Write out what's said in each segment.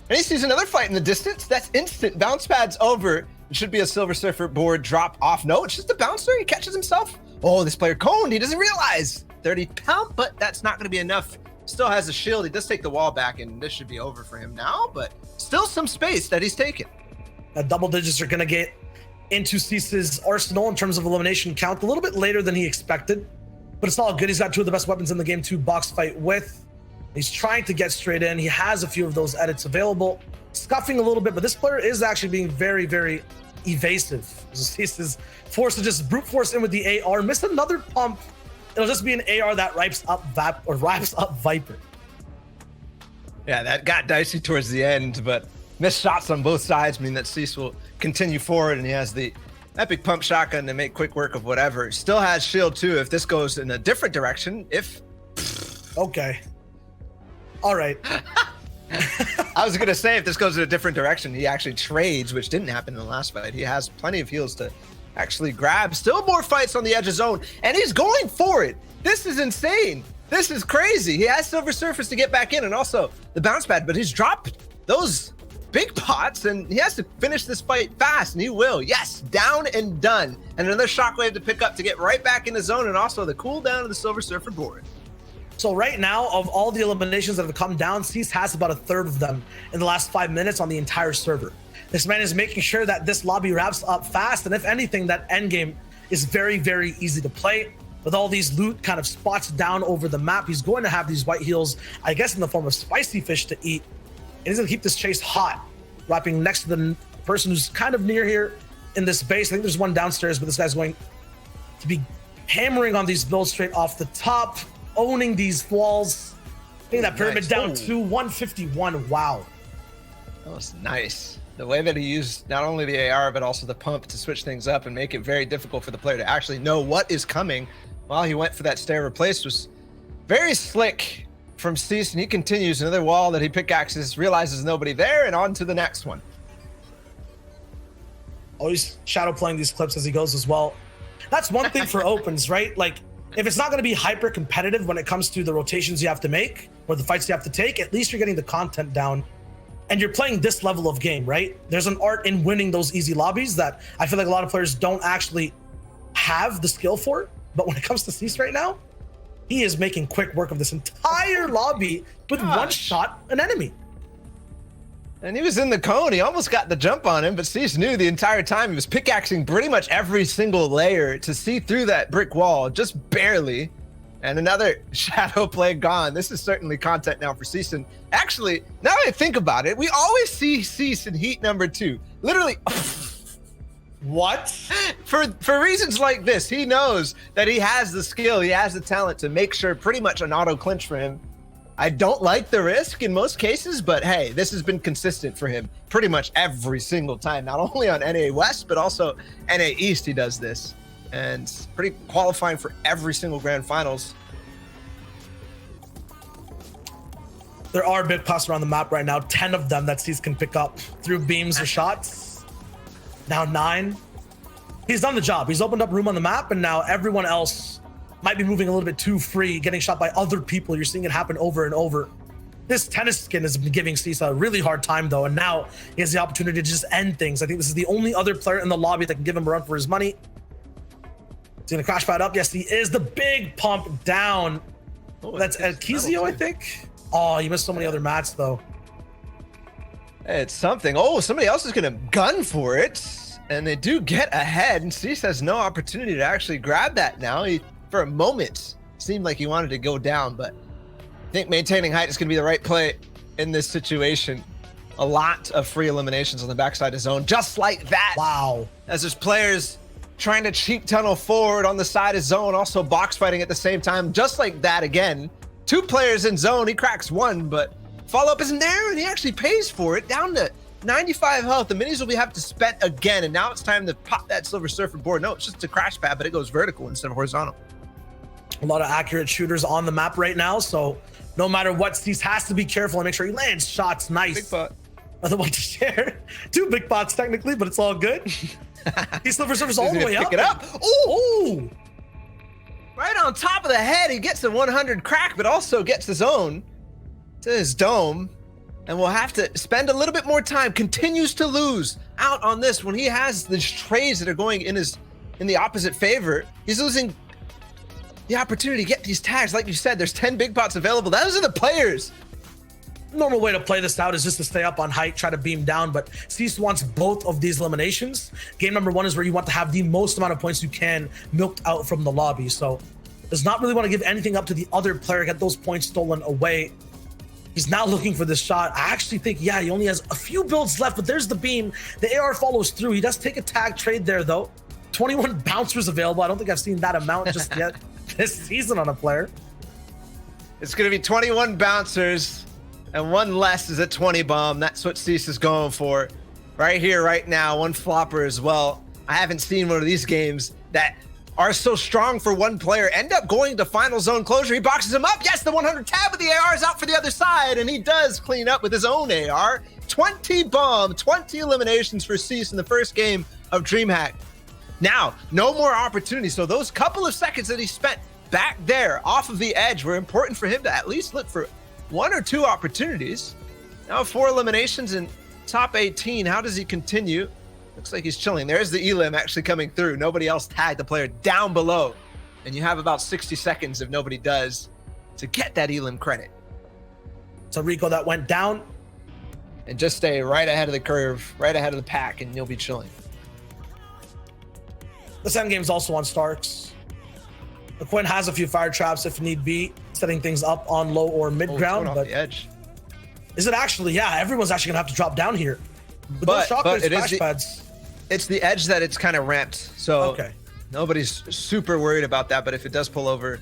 And he sees another fight in the distance. That's instant. Bounce pad's over. It should be a Silver Surfer board drop off. No, it's just a bouncer. He catches himself. Oh, this player coned. He doesn't realize. 30 pound, but that's not going to be enough. Still has a shield. He does take the wall back, and this should be over for him now, but still some space that he's taken. Double digits are going to get into Cease's arsenal in terms of elimination count a little bit later than he expected, but it's all good. He's got two of the best weapons in the game to box fight with. He's trying to get straight in. He has a few of those edits available, scuffing a little bit, but this player is actually being very, very evasive. Cease is forced to just brute force in with the AR, missed another pump. It'll just be an AR that wraps up Viper. Yeah, that got dicey towards the end, but missed shots on both sides mean that Cease will continue forward, and he has the epic pump shotgun to make quick work of whatever. Still has shield too if this goes in a different direction. Okay. All right. I was gonna say if this goes in a different direction, he actually trades, which didn't happen in the last fight. He has plenty of heals to actually grab. Still more fights on the edge of zone, and he's going for it. This is insane. This is crazy. He has Silver Surface to get back in, and also the bounce pad, but he's dropped those big pots, and he has to finish this fight fast, and he will. Yes, down and done. And another shockwave to pick up to get right back in the zone, and also the cooldown of the Silver Surfer board. So right now, of all the eliminations that have come down, Cease has about a third of them in the last 5 minutes on the entire server. This man is making sure that this lobby wraps up fast, and if anything, that endgame is very, very easy to play. With all these loot kind of spots down over the map, he's going to have these white heals, I guess in the form of spicy fish to eat. And he's gonna keep this chase hot, wrapping next to the person who's kind of near here in this base. I think there's one downstairs, but this guy's going to be hammering on these builds straight off the top, owning these walls, getting that pyramid down to 151. Wow. That was nice. The way that he used not only the AR, but also the pump to switch things up and make it very difficult for the player to actually know what is coming while he went for that stair replace was very slick from Cease, and he continues another wall that he pickaxes, realizes nobody there, and on to the next one. Always shadow playing these clips as he goes as well. That's one thing for opens, right? Like, if it's not going to be hyper competitive when it comes to the rotations you have to make or the fights you have to take, at least you're getting the content down and you're playing this level of game, right? There's an art in winning those easy lobbies that I feel like a lot of players don't actually have the skill for. But when it comes to Cease right now, he is making quick work of this entire lobby with one shot an enemy. And he was in the cone. He almost got the jump on him, but Cease knew the entire time he was pickaxing pretty much every single layer to see through that brick wall, just barely. And another shadow play gone. This is certainly content now for Cease. And actually, now that I think about it, we always see Cease in heat number 2. Literally. What? For reasons like this, he knows that he has the skill, he has the talent to make sure pretty much an auto clinch for him. I don't like the risk in most cases, but hey, this has been consistent for him pretty much every single time. Not only on NA West, but also NA East he does this. And pretty qualifying for every single grand finals. There are big pops around the map right now, 10 of them that Cease can pick up through beams or shots. Now 9. He's done the job. He's opened up room on the map, and now everyone else might be moving a little bit too free, getting shot by other people. You're seeing it happen over and over. This tennis skin has been giving Cease a really hard time, though, and now he has the opportunity to just end things. I think this is the only other player in the lobby that can give him a run for his money. He's gonna crash pad up. Yes, he is. The big pump down. Oh, that's Kizio, I think. Oh, you missed so many other mats, though. It's something. Oh, somebody else is gonna gun for it, and they do get ahead, and Cease has no opportunity to actually grab that now. He, for a moment, seemed like he wanted to go down, but I think maintaining height is gonna be the right play in this situation. A lot of free eliminations on the backside of zone, just like that. Wow. As there's players trying to cheap tunnel forward on the side of zone, also box fighting at the same time, just like that again. 2 players in zone, he cracks 1, but follow-up isn't there, and he actually pays for it, down to 95 health. The minis will have to spend again, and now it's time to pop that Silver Surfer board. No, it's just a crash pad, but it goes vertical instead of horizontal. A lot of accurate shooters on the map right now, so no matter what, Cease has to be careful and make sure he lands shots nice. Big pot. Another one to share. 2 big pots technically, but it's all good. He Silver Surfers all the way up. Pick it up. Ooh. Right on top of the head, he gets a 100 crack, but also gets his own to his dome. and will have to spend a little bit more time, continues to lose out on this when he has these trades that are going in the opposite favor. He's losing the opportunity to get these tags. Like you said, there's 10 big pots available. Those are the players. Normal way to play this out is just to stay up on height, try to beam down, but Cease wants both of these eliminations. Game number 1 is where you want to have the most amount of points you can milked out from the lobby. So does not really want to give anything up to the other player, get those points stolen away. He's now looking for this shot. I actually think, yeah, he only has a few builds left, but there's the beam. The AR follows through. He does take a tag trade there, though. 21 bouncers available. I don't think I've seen that amount just yet this season on a player. It's going to be 21 bouncers, and one less is a 20 bomb. That's what Cease is going for. Right here, right now, one flopper as well. I haven't seen one of these games that are so strong for one player end up going to final zone closure. He boxes him up. Yes, the 100 tab, but the AR is out for the other side, and he does clean up with his own AR. 20 bomb, 20 eliminations for Cease in the first game of DreamHack. Now, no more opportunities. So those couple of seconds that he spent back there off of the edge were important for him to at least look for 1 or 2 opportunities. Now 4 eliminations in top 18. How does he continue? Looks like he's chilling. There's the elim actually coming through. Nobody else tagged the player down below. And you have about 60 seconds if nobody does to get that elim credit. So Rico, that went down. And just stay right ahead of the curve, right ahead of the pack, and you'll be chilling. This endgame's also on Starks. The Quinn has a few fire traps if need be, setting things up on low or mid ground. But the edge. Is it actually? Yeah, everyone's actually gonna have to drop down here. But it is it's the edge that it's kind of ramped. So okay, nobody's super worried about that. But if it does pull over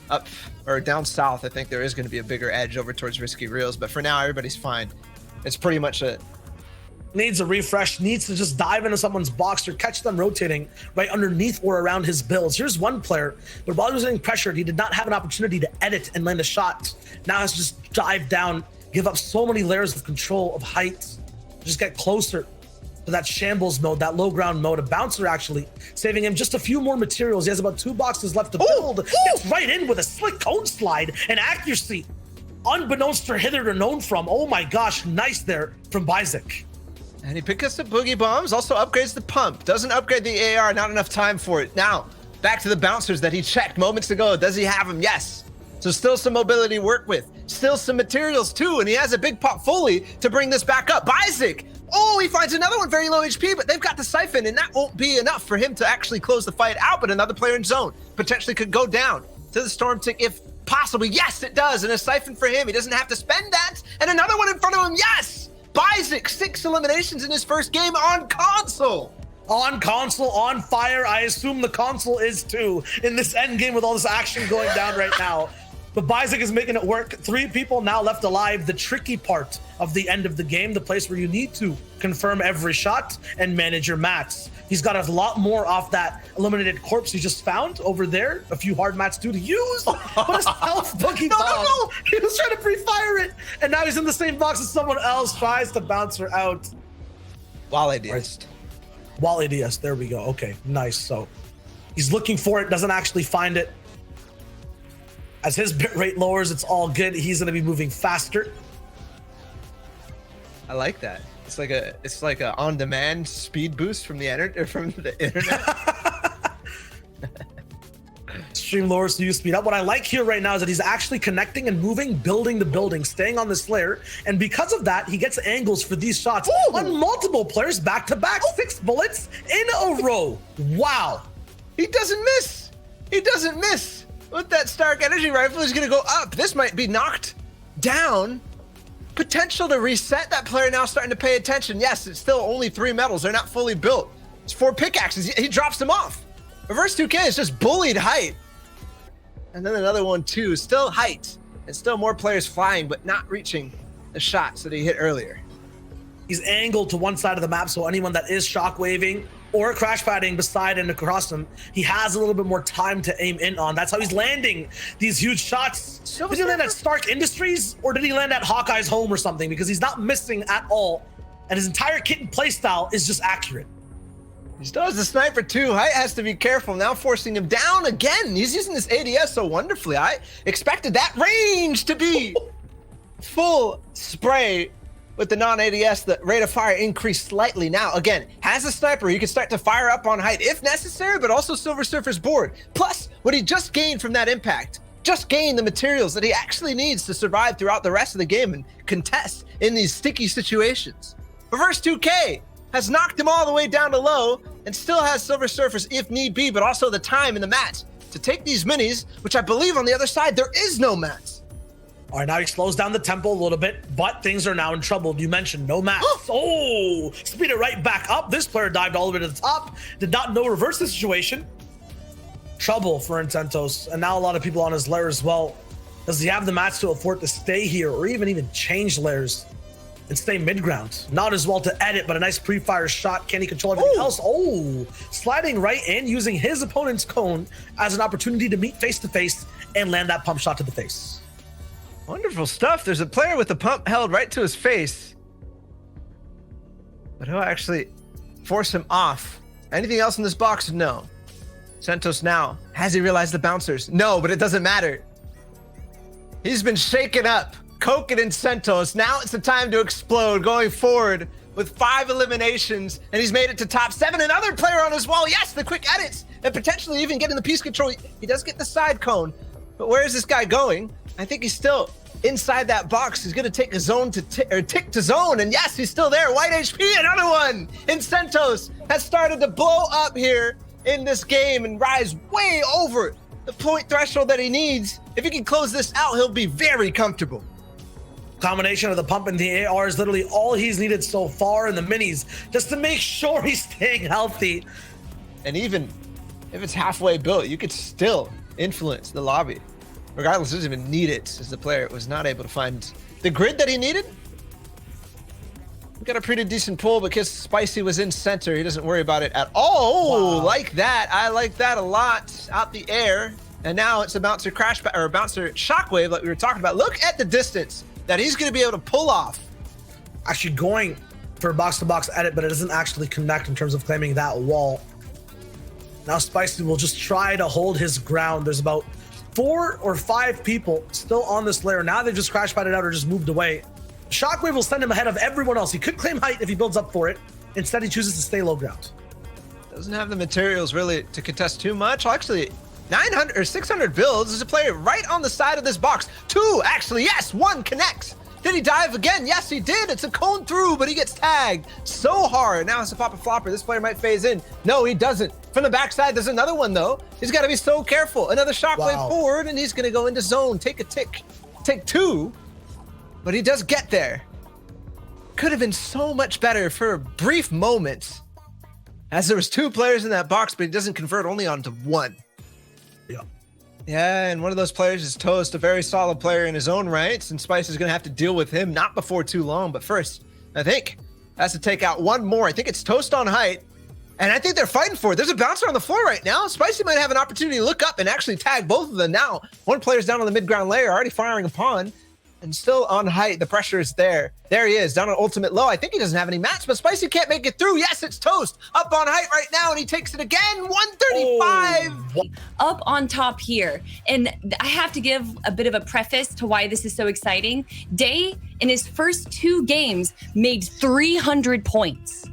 up or down south, I think there is going to be a bigger edge over towards Risky Reels. But for now, everybody's fine. It's pretty much needs a refresh, needs to just dive into someone's box or catch them rotating right underneath or around his builds. Here's one player, but while he was getting pressured, he did not have an opportunity to edit and land a shot. Now has to just dive down, give up so many layers of control of height, just get closer to that shambles mode, that low ground mode. A bouncer actually saving him just a few more materials. He has about 2 boxes left to build. Gets right in with a slick cone slide and accuracy, unbeknownst to hither to known from. Oh my gosh, nice there from Bizik. And he picks up boogie bombs, also upgrades the pump. Doesn't upgrade the AR, not enough time for it. Now, back to the bouncers that he checked moments ago. Does he have them? Yes. So still some mobility to work with. Still some materials too, and he has a big pot fully to bring this back up. Bizik! Oh, he finds another one very low HP, but they've got the siphon, and that won't be enough for him to actually close the fight out, but another player in zone potentially could go down to the storm tick if possible. Yes, it does, and a siphon for him. He doesn't have to spend that, and another one in front of him. Yes! Bizik, 6 eliminations in his first game on console. On console, on fire. I assume the console is too in this end game with all this action going down right now. But Bizik is making it work. 3 people now left alive. The tricky part of the end of the game, the place where you need to confirm every shot and manage your mats. He's got a lot more off that eliminated corpse he just found over there. A few hard mats to use. But his health boogie bomb. No. He was trying to pre-fire it. And now he's in the same box as someone else, tries to bounce her out. While ADS. While ADS, there we go. Okay, nice. So he's looking for it, doesn't actually find it. As his bit rate lowers, it's all good. He's gonna be moving faster. I like that. It's like a on-demand speed boost from the internet. Stream lowers to use speed up. What I like here right now is that he's actually connecting and moving, building the building, staying on this layer. And because of that, he gets angles for these shots on multiple players back to back. 6 bullets in a row. Wow. He doesn't miss. He doesn't miss. With that Stark energy rifle, he's gonna go up. This might be knocked down. Potential to reset. That player now starting to pay attention. Yes, it's still only 3 medals. They're not fully built. It's 4 pickaxes. He drops them off. Reverse 2K is just bullied height. And then another one too. Still height. And still more players flying, but not reaching the shots that he hit earlier. He's angled to one side of the map, so anyone that is shockwaving or crash padding beside and across him, he has a little bit more time to aim in on. That's how he's landing these huge shots. Did he land at Stark Industries or did he land at Hawkeye's home or something? Because he's not missing at all. And his entire kit and playstyle is just accurate. He still has the sniper too. Height has to be careful. Now forcing him down again. He's using this ADS so wonderfully. I expected that range to be full spray with the non-ADS, the rate of fire increased slightly. Now, again, has a sniper, you can start to fire up on height if necessary, but also Silver Surfer's board. Plus, what he just gained from that impact, just gained the materials that he actually needs to survive throughout the rest of the game and contest in these sticky situations. Reverse 2K has knocked him all the way down to low and still has Silver Surfers if need be, but also the time and the mats to take these minis, which I believe on the other side, there is no mats. All right, now he slows down the tempo a little bit, but things are now in trouble. You mentioned no mats. Oh, speed it right back up. This player dived all the way to the top. Did not know reverse the situation. Trouble for Intentos. And now a lot of people on his lair as well. Does he have the mats to afford to stay here or even change lairs and stay mid-ground? Not as well to edit, but a nice pre-fire shot. Can he control everything else? Oh, sliding right in, using his opponent's cone as an opportunity to meet face-to-face and land that pump shot to the face. Wonderful stuff. There's a player with the pump held right to his face, but he'll actually force him off. Anything else in this box? No. Santos now, has he realized the bouncers? No, but it doesn't matter. He's been shaken up. Koken and Santos. Now it's the time to explode, going forward with 5 eliminations, and he's made it to top 7. Another player on his wall. Yes, the quick edits, and potentially even getting the piece control. He does get the side cone, but where is this guy going? I think he's still inside that box. He's gonna take a zone to tick to zone, and yes, he's still there. White HP, another one. And Santos has started to blow up here in this game and rise way over the point threshold that he needs. If he can close this out, he'll be very comfortable. Combination of the pump and the AR is literally all he's needed so far in the minis, just to make sure he's staying healthy. And even if it's halfway built, you could still influence the lobby. Regardless, doesn't even need it, as the player was not able to find the grid that he needed. We got a pretty decent pull because Spicy was in center. He doesn't worry about it at all. Wow. Like that. I like that a lot. Out the air. And now it's a bouncer crash or a bouncer shockwave like we were talking about. Look at the distance that he's going to be able to pull off. Actually going for a box-to-box edit, but it doesn't actually connect in terms of claiming that wall. Now Spicy will just try to hold his ground. There's about 4 or 5 people still on this layer. Now they've just crash padded out or just moved away. Shockwave will send him ahead of everyone else. He could claim height if he builds up for it. Instead, he chooses to stay low ground. Doesn't have the materials really to contest too much. Actually, 900 or 600 builds. There's a player right on the side of this box. 2, actually, yes, 1 connects. Did he dive again? Yes, he did. It's a cone through, but he gets tagged so hard. Now it's a pop a flopper. This player might phase in. No, he doesn't. From the backside, there's another one though. He's got to be so careful. Another shockwave forward, and he's going to go into zone. Take a tick. Take 2, but he does get there. Could have been so much better for a brief moment, as there was 2 players in that box, but he doesn't convert only onto 1. Yeah. Yeah, and one of those players is Toast, a very solid player in his own rights, and Spice is going to have to deal with him not before too long. But first, I think has to take out 1 more. I think it's Toast on height, and I think they're fighting for it. There's a bouncer on the floor right now. Spicy might have an opportunity to look up and actually tag both of them now. One player's down on the mid-ground layer, already firing upon, and still on height. The pressure is there. There he is, down on ultimate low. I think he doesn't have any mats, but Spicy can't make it through. Yes, it's Toast up on height right now, and he takes it again. 135. Up on top here. And I have to give a bit of a preface to why this is so exciting. Day, in his first 2 games, made 300 points.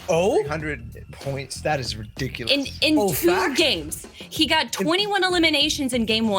300 points. That is ridiculous. In 2 games. He got 21 eliminations in game 1.